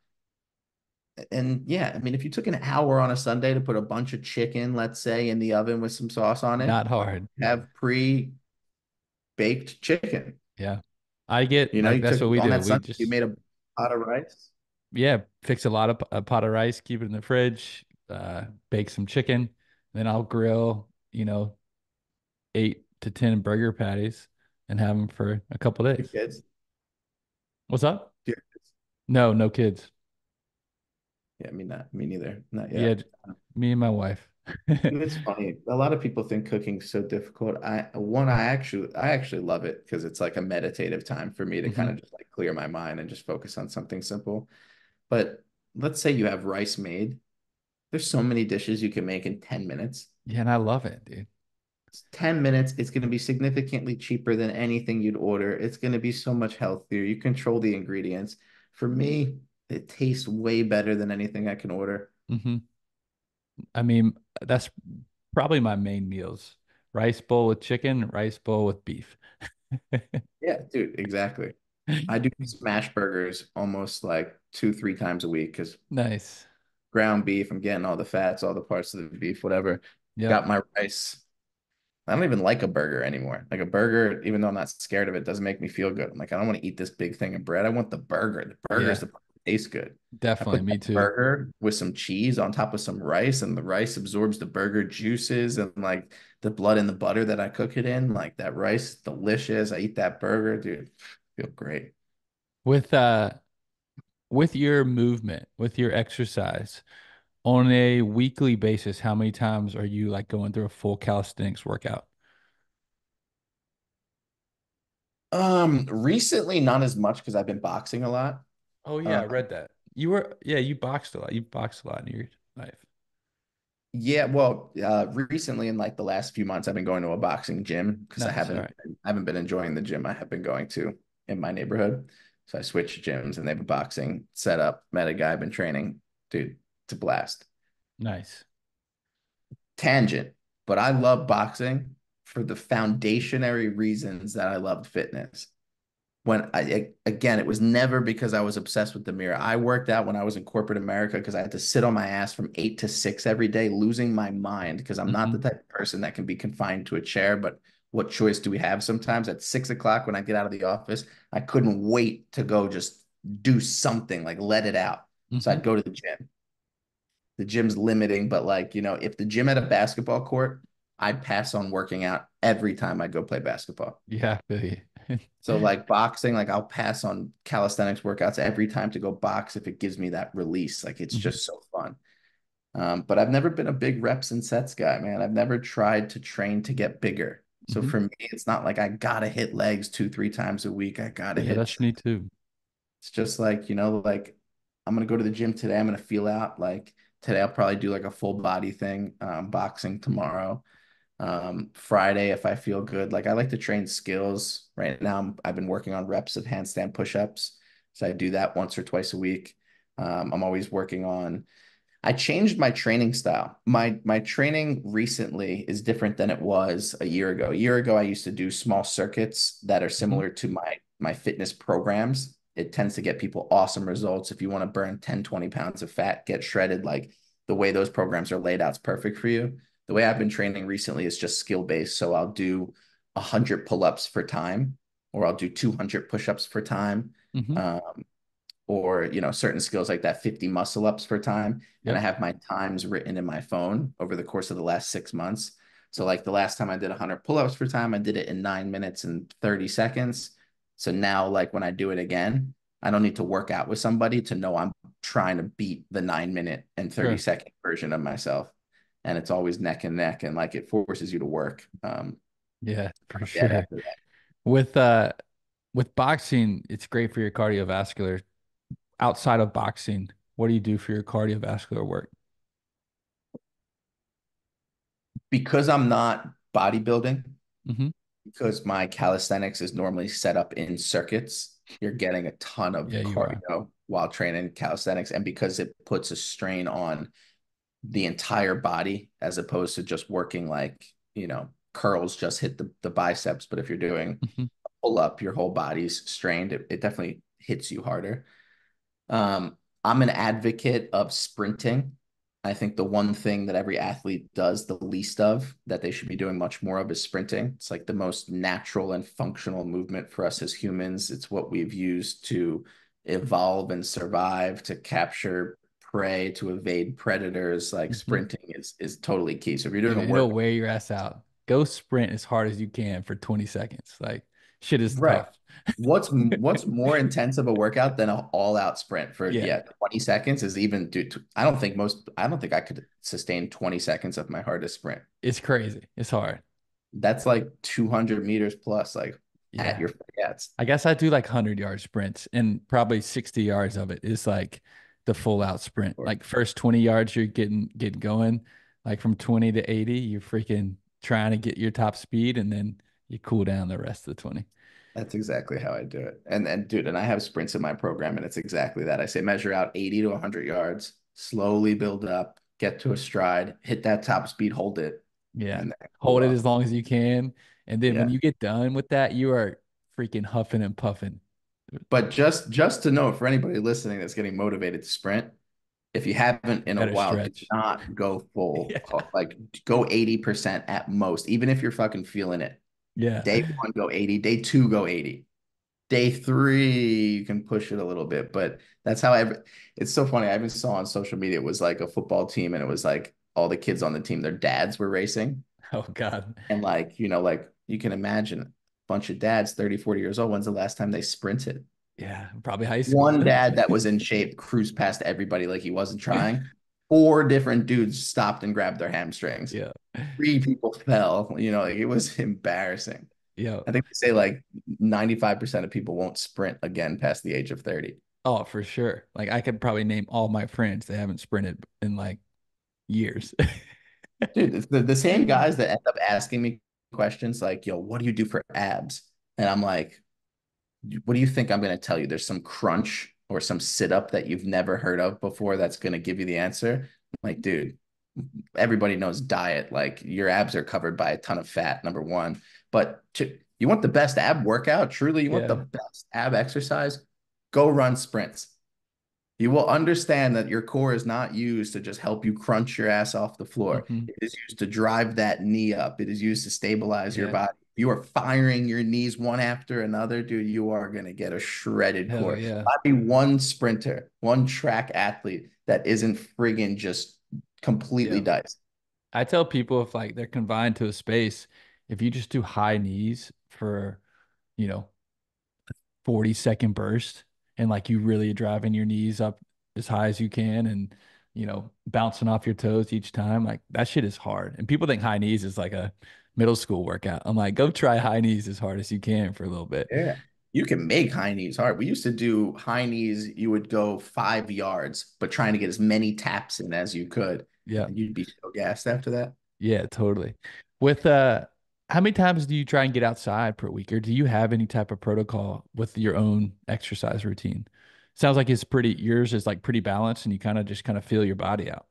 And yeah, I mean, if you took an hour on a Sunday to put a bunch of chicken, let's say, in the oven with some sauce on it, Not hard. have pre-baked chicken. Yeah. I get like You that's took what we on do. that We Sunday, you just made a pot of rice. yeah, fix a pot of rice, keep it in the fridge, bake some chicken, then I'll grill, 8 to 10 burger patties and have them for a couple Your days. kids. What's up? Yeah, No, no kids. yeah, me neither. Not Yeah, yet. me and my wife. It's funny. A lot of people think cooking's so difficult. I actually love it because it's like a meditative time for me to kind Hmm. of just like clear my mind and just focus on something simple. But let's say you have rice made. There's so many dishes you can make in 10 minutes. Yeah, and I love it, dude. It's 10 minutes. It's going to be significantly cheaper than anything you'd order. It's going to be so much healthier. You control the ingredients. For me, it tastes way better than anything I can order. Hmm. I mean, that's probably my main meals. Rice bowl with chicken, rice bowl with beef. Yeah, dude, exactly. I do smash burgers almost like 2, 3 times a week because Nice. ground beef, I'm getting all the fats, all the parts of the beef, whatever. Yep. Got my rice. I don't even like a burger anymore. Like a burger, even though I'm not scared of it, doesn't make me feel good. I'm like, I don't want to eat this big thing of bread. I want the burger. The burger's Yeah, the part that tastes good. I definitely. put Me that too. burger with some cheese on top of some rice, and the rice absorbs the burger juices and like the blood and the butter that I cook it in. Like that rice, delicious. I eat that burger, dude. Feel great. With uh with your movement, with your exercise, on a weekly basis, how many times are you like going through a full calisthenics workout? Recently not as much because I've been boxing a lot. Oh yeah, Um, I read that. You boxed a lot. You boxed a lot in your life. Yeah, well, recently in like the last few months, I've been going to a boxing gym because I Nice. All haven't right. I haven't been enjoying the gym I have been going to in my neighborhood. So I switched gyms and they have a boxing setup. Met a guy I've been training, dude. It's a blast. Nice. Tangent, but I love boxing for the foundationary reasons that I loved fitness. Again, it was never because I was obsessed with the mirror. I worked out when I was in corporate America because I had to sit on my ass from 8 to 6 every day, losing my mind because I'm not the Hmm. type of person that can be confined to a chair. But what choice do we have sometimes? At 6 o'clock when I get out of the office, I couldn't wait to go just do something, like let it out. So Hmm. I'd go to the gym. The gym's limiting, but like, if the gym had a basketball court, I'd pass on working out every time I go play basketball. Yeah, I feel you. So like boxing, like I'll pass on calisthenics workouts every time to go box if it gives me that release. Like it's Mhm. just so fun. But I've never been a big reps and sets guy, man. I've never tried to train to get bigger. So Mhm. for me, it's not like I gotta hit legs 2, 3 times a week. I gotta Yeah, hit that's me chest. too. It's just like, like I'm gonna go to the gym today. I'm gonna feel out. Like today, I'll probably do like a full body thing, boxing tomorrow. Friday, if I feel good, like I like to train skills. Right now, I've been working on reps of handstand push-ups, so I do that once or twice a week. I'm always working on. I changed my training style. My training recently is different than it was a year ago. A year ago, I used to do small circuits that are Mhm. similar to my fitness programs. it tends to get people awesome results. If you want to burn 10, 20 pounds of fat, get shredded, like the way those programs are laid out is perfect for you. The way I've been training recently is just skill based. So I'll do 100 pull-ups for time, or I'll do 200 push-ups for time. Hmm. Um, or certain skills like that 50 muscle ups per time, and I Yep. have my times written in my phone over the course of the last 6 months. So like the last time I did 100 pull-ups per time, I did it in 9 minutes and 30 seconds. So now like when I do it again, I don't need to work out with somebody to know I'm trying to beat the 9 minute and 30 Sure. second version of myself, and it's always neck and neck, and like it forces you to work. Yeah, for Yeah, sure. after that. With uh with boxing, it's great for your cardiovascular. Outside of boxing, what do you do for your cardiovascular work? Because I'm not bodybuilding, Hmm. because my calisthenics is normally set up in circuits, you're getting a ton of Yeah, you are. cardio while training calisthenics. And because it puts a strain on the entire body as opposed to just working like, curls just hit the biceps. But if you're doing Hmm. a pull up, your whole body's strained. It definitely hits you harder. I'm an advocate of sprinting. I think the one thing that every athlete does the least of that they should be doing much more of is sprinting. It's like the most natural and functional movement for us as humans. It's what we've used to evolve and survive, to capture prey, to evade predators. Like Hmm. sprinting is totally key. So if you're doing a It'll work, wear your ass out. Go sprint as hard as you can for 20 seconds. Like shit is right. tough. What's more intense of a workout than an all-out sprint for, Yeah, 20 seconds is even, dude, I don't think I could sustain 20 seconds of my hardest sprint. it's crazy. It's hard. That's like 200 meters plus, like at Yeah. your, yeah, it's, I guess I do like 100-yard sprints, and probably 60 yards of it is like the full out sprint. Like first 20 yards, you're getting going. Like from 20 to 80, you're freaking trying to get your top speed, and then you cool down the rest of the 20. that's exactly how I do it. And dude, and I have sprints in my program, and it's exactly that. I say measure out 80 to 100 yards, slowly build up, get to a stride, hit that top speed, hold it, Yeah. and then cool Hold it off. as long as you can. And then when Yeah. you get done with that, you are freaking huffing and puffing. But just to note for anybody listening that's getting motivated to sprint, if you haven't in a Better while, do stretch. not go full. Yeah. Like go 80% at most, even if you're fucking feeling it. Yeah. Day one, go 80. Day two, go 80. Day three, you can push it a little bit. But that's how it's so funny. I even saw on social media, it was like a football team, and it was like all the kids on the team, their dads were racing. Oh God. And like, like you can imagine a bunch of dads, 30, 40 years old. When's the last time they sprinted? Yeah. Probably high school. One dad that was in shape cruised past everybody like he wasn't trying. Four different dudes stopped and grabbed their hamstrings. Yeah. Three people fell. Like it was embarrassing. Yeah. I think they say like 95% of people won't sprint again past the age of 30. Oh, for sure. Like I could probably name all my friends that haven't sprinted in like years. Dude, it's the same guys that end up asking me questions like, yo, what do you do for abs? And I'm like, what do you think I'm going to tell you? There's some crunch or some sit up that you've never heard of before that's going to give you the answer. I'm like, dude, everybody knows diet. Like your abs are covered by a ton of fat, number one. But you want the best ab workout? Truly, you want the Yeah. best ab exercise? Go run sprints. You will understand that your core is not used to just help you crunch your ass off the floor. Hmm. It is used to drive that knee up. It is used to stabilize your Yeah. body. If you are firing your knees one after another, dude, you are going to get a shredded Hell core. yeah. I'd be one sprinter, one track athlete that isn't friggin' just completely Yeah. diced. I tell people if like they're confined to a space, if you just do high knees for, you know, 40-second burst and like you really driving your knees up as high as you can and bouncing off your toes each time, like that shit is hard. And people think high knees is like a middle school workout. I'm like, go try high knees as hard as you can for a little bit. Yeah. You can make high knees hard. We used to do high knees, you would go 5 yards, but trying to get as many taps in as you could. Yeah. And you'd be so gassed after that. Yeah, totally. With how many times do you try and get outside per week, or do you have any type of protocol with your own exercise routine? Sounds like yours is like pretty balanced and you kind of feel your body out.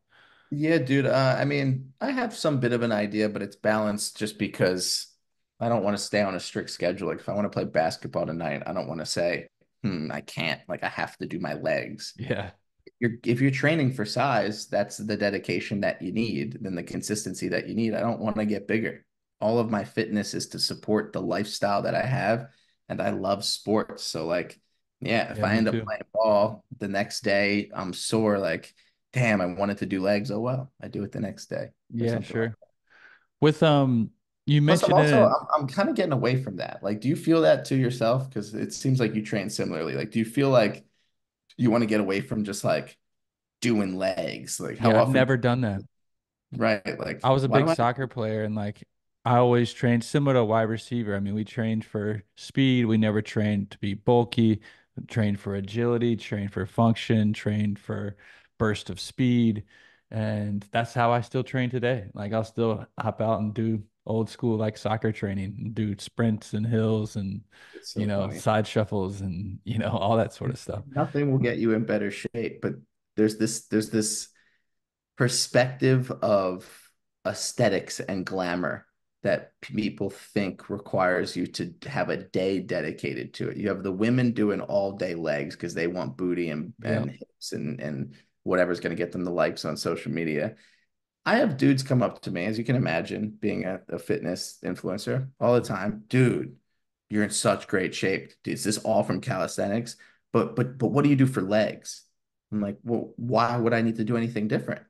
Yeah, dude. I mean, I have some bit of an idea, but it's balanced just because I don't want to stay on a strict schedule. Like if I want to play basketball tonight, I don't want to say, I can't. Like I have to do my legs. Yeah. If you're training for size, that's the dedication that you need, then the consistency that you need. I don't want to get bigger. All of my fitness is to support the lifestyle that I have, and I love sports. So like, yeah, if Yeah, I me end up too. playing ball the next day, I'm sore, like, damn, I wanted to do legs. Oh well, I do it the next day or Yeah, something like sure. that. With you Plus, mentioned it. I'm kind of getting away from that. Like, do you feel that to yourself? Because it seems like you train similarly. Like, do you feel like you want to get away from just like doing legs? Like how Yeah, I've often, never done that. right? Like I was a why do big I? soccer player and like I always trained similar to a wide receiver. I mean, we trained for speed. We never trained to be bulky, trained for agility, trained for function, trained for burst of speed. And that's how I still train today. Like I'll still hop out and do old school like soccer training and do sprints and hills and It's so funny. side shuffles and all that sort of stuff. Nothing will get you in better shape, but there's this perspective of aesthetics and glamour that people think requires you to have a day dedicated to it. You have the women doing all day legs because they want booty and Yep. hips and whatever's going to get them the likes on social media. I have dudes come up to me, as you can imagine, being a fitness influencer all the time. Dude, you're in such great shape. Dude, is this all from calisthenics? But what do you do for legs? I'm like, well, why would I need to do anything different?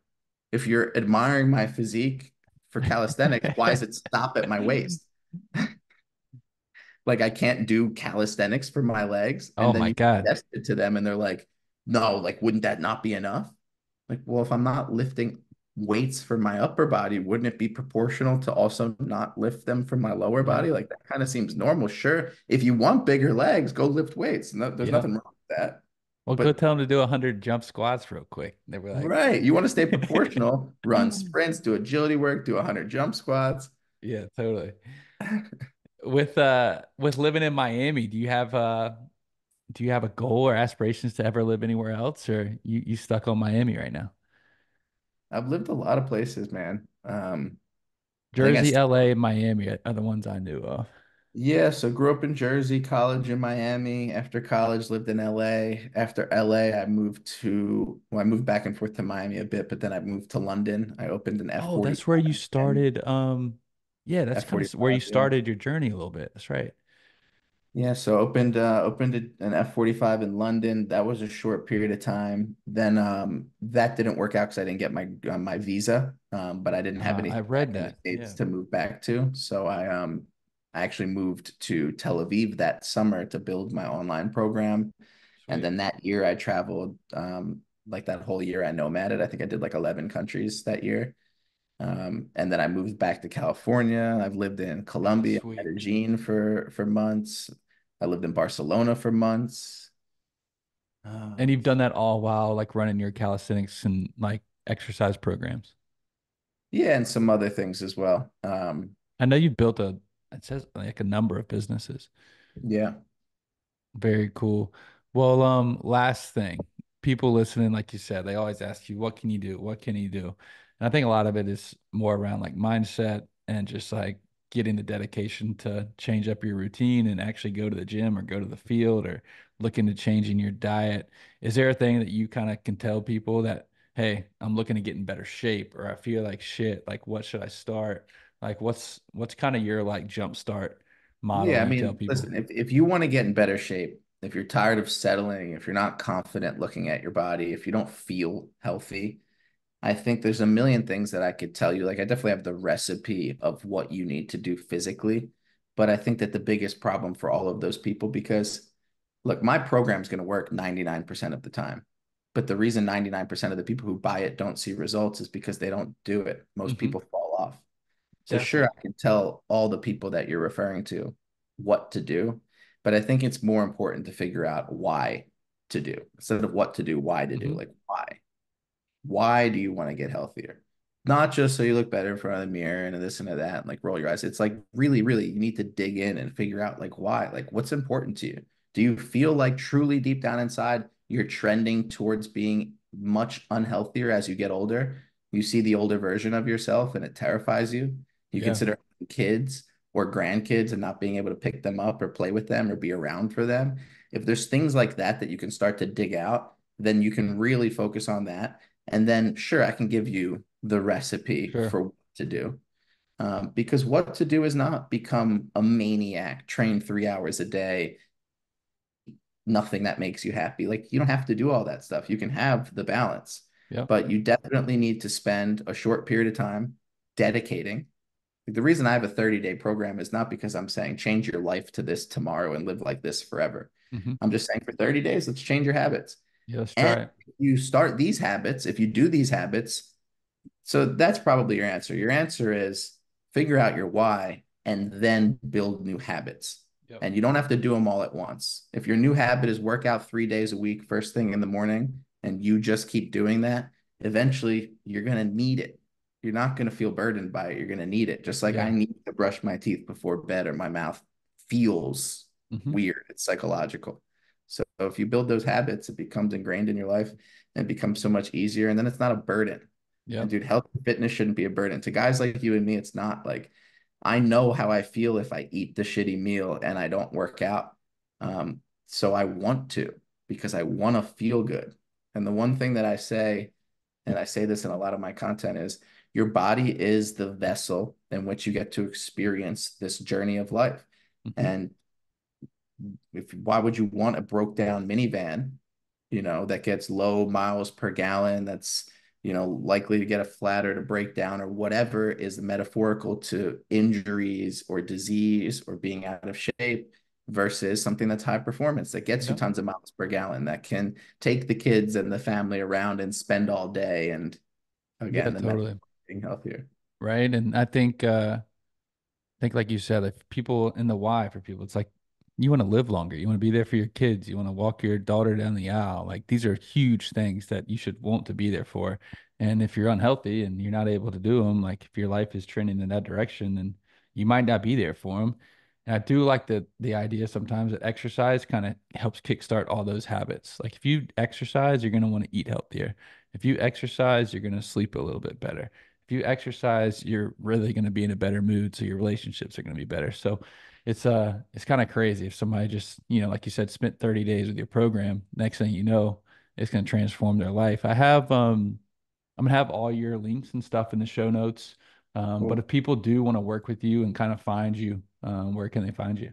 If you're admiring my physique for calisthenics, why does it stop at my waist? Like I can't do calisthenics for my legs. Oh And then my you God. suggest it to them and they're like, no, like, wouldn't that not be enough? Like, well, if I'm not lifting weights for my upper body, wouldn't it be proportional to also not lift them for my lower Yep. body? Like that kind of seems normal. Sure, if you want bigger legs, go lift weights. No, there's Yep. nothing wrong with that. Well, go But tell them to do 100 jump squats real quick. They were like, right, you want to stay proportional, run sprints, do agility work, do 100 jump squats. yeah, totally. With living in Miami, do you have a goal or aspirations to ever live anywhere else, or you stuck on Miami right now? I've lived a lot of places, man. I think Jersey, LA, Miami are the ones I knew of. yeah, so grew up in Jersey, college in Miami. After college, lived in LA. After LA, I moved back and forth to Miami a bit, but then I moved to London. I opened an Oh, that's where you F-45 and started. Yeah, that's kind of where you F-45, yeah. started your journey a little bit. That's right. Yeah, so opened an F-45 in London. That was a short period of time. Then that didn't work out because I didn't get my visa. But I didn't have I anything back read in the that. States Yeah, to move back to. So I actually moved to Tel Aviv that summer to build my online program. And sweet. then that year I traveled like that whole year I nomaded. I think I did like 11 countries that year. And then I moved back to California. I've lived in Oh, Colombia, sweet. Medellin for months. I lived in Barcelona for months. And Um, you've done that all while like running your calisthenics and like exercise programs. yeah, and some other things as well. I know you built it says like a number of businesses. Yeah. Very cool. Well, last thing, people listening, like you said, they always ask you, what can you do? What can you do? And I think a lot of it is more around like mindset and just like getting the dedication to change up your routine and actually go to the gym or go to the field or look into changing your diet. Is there a thing that you kind of can tell people that, hey, I'm looking to get in better shape or I feel like shit, like what should I start? Like what's kind of your like jump start model Yeah, I you tell mean, people? listen, if you want to get in better shape, if you're tired of settling, if you're not confident looking at your body, if you don't feel healthy, I think there's a million things that I could tell you. Like, I definitely have the recipe of what you need to do physically. But I think that the biggest problem for all of those people, because look, my program is going to work 99% of the time. But the reason 99% of the people who buy it don't see results is because they don't do it. Most Hmm. people fall off. So, sure, Definitely. I can tell all the people that you're referring to what to do. But I think it's more important to figure out why to do instead of what to do, why to do. Hmm. Like, why do you want to get healthier? Not just so you look better in front of the mirror and this and that, and like roll your eyes. It's like really, really, you need to dig in and figure out like why, like what's important to you. Do you feel like truly deep down inside you're trending towards being much unhealthier as you get older? You see the older version of yourself and it terrifies you. You Yeah. consider kids or grandkids and not being able to pick them up or play with them or be around for them. If there's things like that that you can start to dig out, then you can really focus on that. And then, sure, I can give you the recipe Sure. for what to do. Because what to do is not become a maniac, train 3 hours a day, nothing that makes you happy. Like you don't have to do all that stuff. You can have the balance, Yep. but you definitely need to spend a short period of time dedicating. Like, the reason I have a 30-day program is not because I'm saying change your life to this tomorrow and live like this forever. Hmm. I'm just saying for 30 days, let's change your habits. Yeah, let's And try it. if you start these habits, if you do these habits, so that's probably your answer. Your answer is figure out your why and then build new habits. Yep. And you don't have to do them all at once. If your new habit is work out 3 days a week, first thing in the morning, and you just keep doing that, eventually you're going to need it. You're not going to feel burdened by it. You're going to need it. Just like I Yeah. need to brush my teeth before bed or my mouth feels Hmm. weird. It's psychological. So if you build those habits, it becomes ingrained in your life and it becomes so much easier. And then it's not a burden. And Yep. dude, health and fitness shouldn't be a burden. To guys like you and me, it's not. Like I know how I feel if I eat the shitty meal and I don't work out. So I want to because I want to feel good. And the one thing that I say, and I say this in a lot of my content, is your body is the vessel in which you get to experience this journey of life. Hmm. And if why would you want a broke down minivan, that gets low miles per gallon, that's, likely to get a flat or to break down or whatever is metaphorical to injuries or disease or being out of shape versus something that's high performance that gets you Yep. tons of miles per gallon that can take the kids and the family around and spend all day. And Yeah, again, the metaphor totally. being healthier. Right. And I think like you said, if people in the why for people, it's like you want to live longer. You want to be there for your kids. You want to walk your daughter down the aisle. Like these are huge things that you should want to be there for. And if you're unhealthy and you're not able to do them, like if your life is trending in that direction, then you might not be there for them. And I do like the idea sometimes that exercise kind of helps kickstart all those habits. Like if you exercise, you're going to want to eat healthier. If you exercise, you're going to sleep a little bit better. If you exercise, you're really going to be in a better mood, so your relationships are going to be better. So it's kind of crazy if somebody just, like you said, spent 30 days with your program, next thing you know, it's going to transform their life. I'm gonna have all your links and stuff in the show notes. But Cool. if people do want to work with you and kind of find you, where can they find you?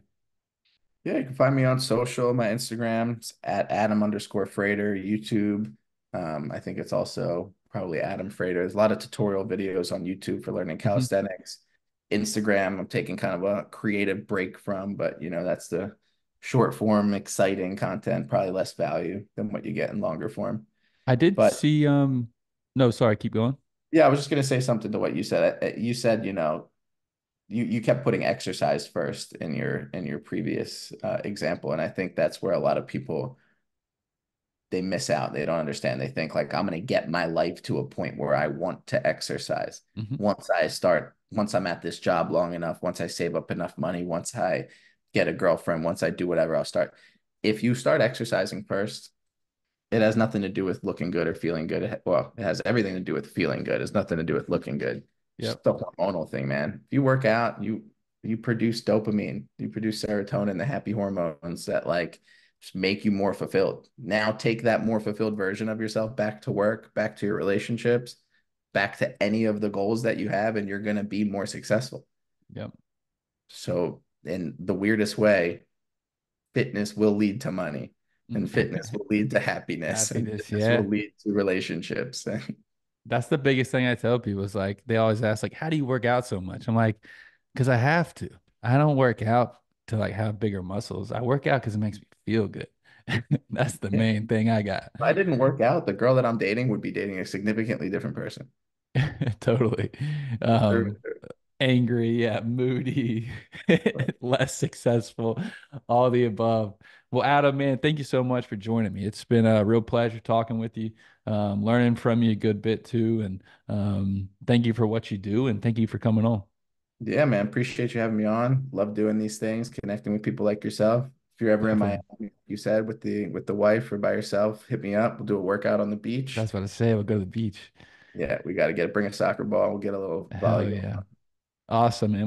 Yeah, you can find me on social. My Instagram's at Adam_Frater, YouTube. I think it's also probably Adam Frater. There's a lot of tutorial videos on YouTube for learning Hmm. calisthenics. Instagram, I'm taking kind of a creative break from, but that's the short form, exciting content, probably less value than what you get in longer form. I did But see, no, sorry, keep going. yeah, I was just gonna say something to what you said. You said, you kept putting exercise first in your previous example, and I think that's where a lot of people they miss out. They don't understand. They think like I'm going to get my life to a point where I want to exercise. Hmm. Once I'm at this job long enough, once I save up enough money, once I get a girlfriend, once I do whatever, I'll start. If you start exercising first, it has nothing to do with looking good or feeling good. Well, it has everything to do with feeling good. It's nothing to do with looking good. It's Yep. just a hormonal thing, man. If you work out, you produce dopamine, you produce serotonin, the happy hormones that like just make you more fulfilled. Now take that more fulfilled version of yourself back to work, back to your relationships, back to any of the goals that you have, and you're gonna be more successful. Yep. So in the weirdest way, fitness will lead to money and fitness will lead to happiness and Happiness. fitness will Yeah. lead to relationships. That's the biggest thing I tell people is like they always ask like, how do you work out so much? I'm like, because I have to. I don't work out to like have bigger muscles. I work out because it makes me feel good. That's the Yeah. If main thing I got. I didn't work out, the girl that I'm dating would be dating a significantly different person. Totally. Um, angry, yeah, moody, less successful, all the above. Well, Adam, man, thank you so much for joining me. It's been a real pleasure talking with you, learning from you a good bit too. And thank you for what you do and thank you for coming on. Yeah, man. Appreciate you having me on. Love doing these things, connecting with people like yourself. If you're ever in Definitely. Miami, you said with the wife or by yourself, hit me up. We'll do a workout on the beach. That's what I say. We'll go to the beach. Yeah, we got to bring a soccer ball. We'll get a little Hell volleyball. yeah. Awesome, man.